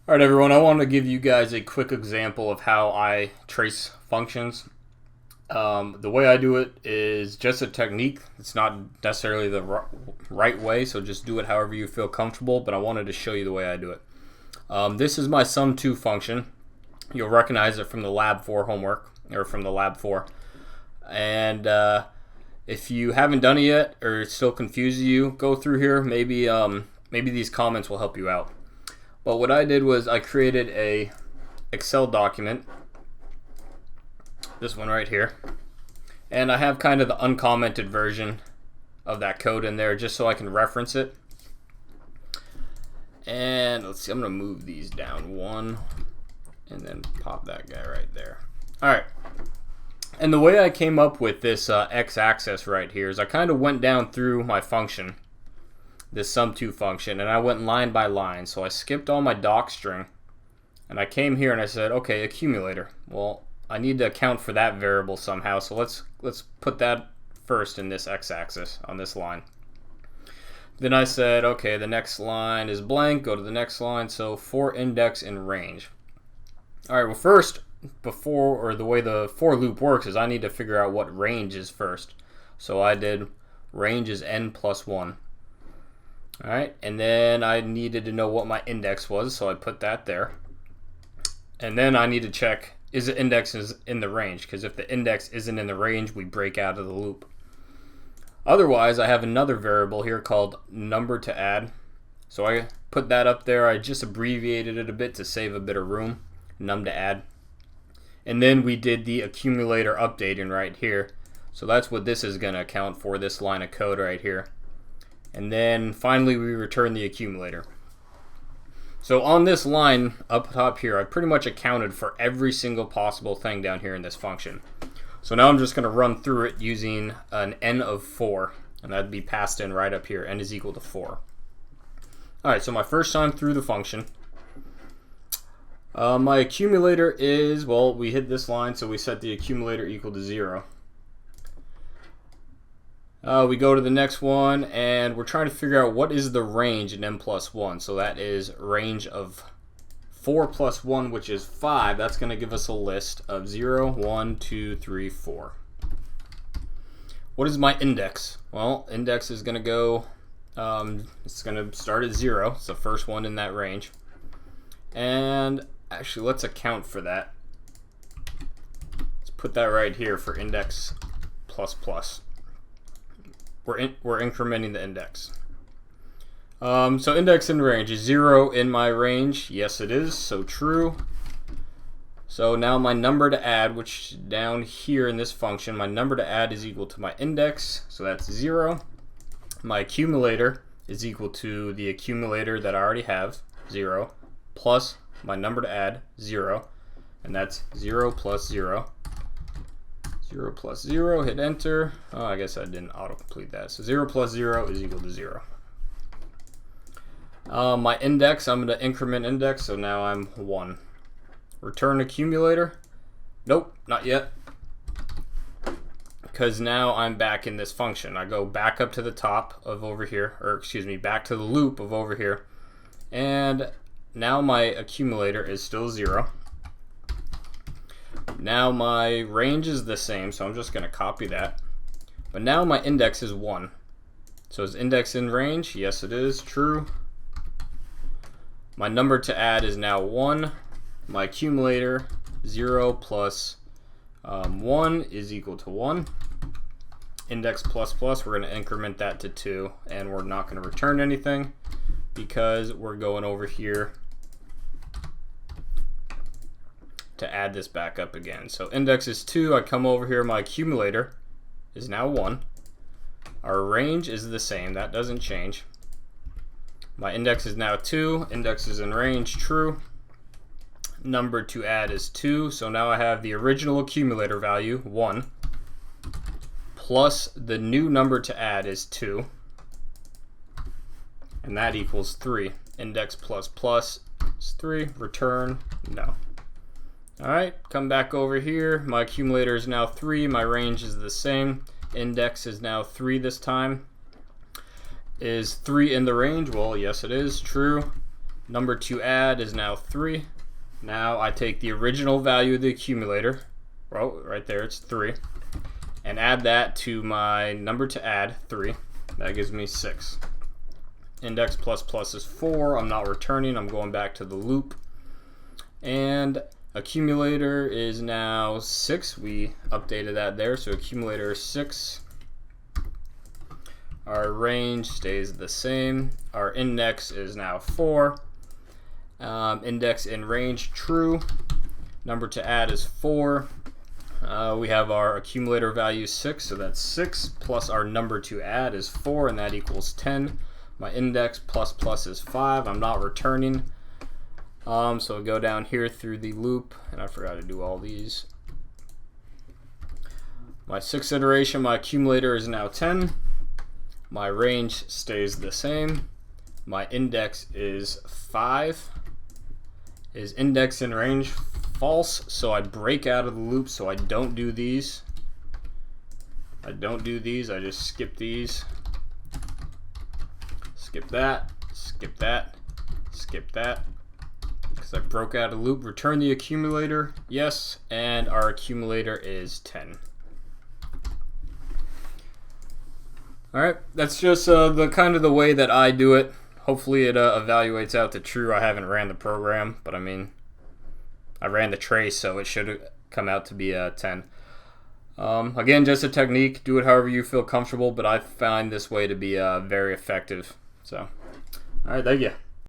Alright everyone, I want to give you guys a quick example of how I trace functions. The way I do it is just a technique. It's not necessarily the right way, so just do it however you feel comfortable, but I wanted to show you the way I do it. This is my sum2 function. You'll recognize it from the Lab 4 homework, or from the Lab 4. And if you haven't done it yet, or it still confuses you, go through here. Maybe these comments will help you out. But what I did was I created a Excel document, this one right here, and I have kind of the uncommented version of that code in there just so I can reference it. And let's see, I'm gonna move these down one and then pop that guy right there. Alright, and the way I came up with this x-axis right here is I kind of went down through my function, this sum2 function, and I went line by line. So I skipped all my doc string and I came here and I said, okay, accumulator. Well, I need to account for that variable somehow, so let's put that first in this x-axis on this line. Then I said, okay, the next line is blank, go to the next line, so for index in range. Alright, well first, the way the for loop works is I need to figure out what range is first. So I did range is n plus 1. Alright, and then I needed to know what my index was, so I put that there. And then I need to check, is the index in the range? Because if the index isn't in the range, we break out of the loop. Otherwise, I have another variable here called number to add. So I put that up there. I just abbreviated it a bit to save a bit of room, num to add. And then we did the accumulator updating right here. So that's what this is going to account for, this line of code right here. And then finally we return the accumulator. So on this line up top here, I pretty much accounted for every single possible thing down here in this function. So now I'm just going to run through it using an n of 4, and that'd be passed in right up here. N is equal to 4. Alright, so my first time through the function, my accumulator is, well, we hit this line, so we set the accumulator equal to 0. We go to the next one, and we're trying to figure out what is the range in n plus 1. So that is range of 4 plus 1, which is 5. That's going to give us a list of 0, 1, 2, 3, 4. What is my index? Well, index is going to go, it's going to start at 0. It's the first one in that range. And actually, let's account for that. Let's put that right here for index plus plus. We're incrementing the index. So index in range is 0 in my range. Yes, it is. So true. So now my number to add, which down here in this function, my number to add is equal to my index. So that's 0. My accumulator is equal to the accumulator that I already have, 0, plus my number to add, 0. And that's 0 plus 0. 0 plus 0, hit enter. Oh, I guess I didn't autocomplete that. So 0 plus 0 is equal to 0. My index, I'm going to increment index, so now I'm 1. Return accumulator. Nope, not yet. Because now I'm back in this function. I go back up to the top of over here, or excuse me, back to the loop of over here. And now my accumulator is still 0. Now my range is the same, so I'm just going to copy that. But now my index is 1. So is index in range? Yes, it is. True. My number to add is now 1. My accumulator, 0 plus 1 is equal to 1. Index plus plus, we're going to increment that to 2. And we're not going to return anything because we're going over here to add this back up again. So index is 2, I come over here, my accumulator is now 1. Our range is the same, that doesn't change. My index is now 2, index is in range, true. Number to add is 2, so now I have the original accumulator value, 1, plus the new number to add is 2, and that equals 3. Index plus plus is 3, return, no. Alright, come back over here. My accumulator is now 3. My range is the same. Index is now 3 this time. Is 3 in the range? Well, yes it is. True. number to add is now 3. Now I take the original value of the accumulator, well, right there, it's 3, and add that to my number to add, 3. That gives me 6. Index plus plus is 4. I'm not returning. I'm going back to the loop. And accumulator is now 6. We updated that there. So accumulator is 6. Our range stays the same. Our index is now 4. Index in range true. Number to add is 4. We have our accumulator value 6. So that's 6 plus our number to add is 4, and that equals 10. My index plus plus is 5. I'm not returning. So I go down here through the loop, and I forgot to do all these. My 6th iteration, my accumulator is now 10. My range stays the same. My index is 5. Is index in range false? So I break out of the loop, so I don't do these. I just skip these. Skip that, skip that, skip that, because I broke out of the loop. Return the accumulator, yes, and our accumulator is 10. Alright, that's just the kind of the way that I do it. Hopefully it evaluates out to true. I haven't ran the program, but I mean, I ran the trace, so it should come out to be 10. Again, just a technique. Do it however you feel comfortable, but I find this way to be very effective. So, all right, thank you.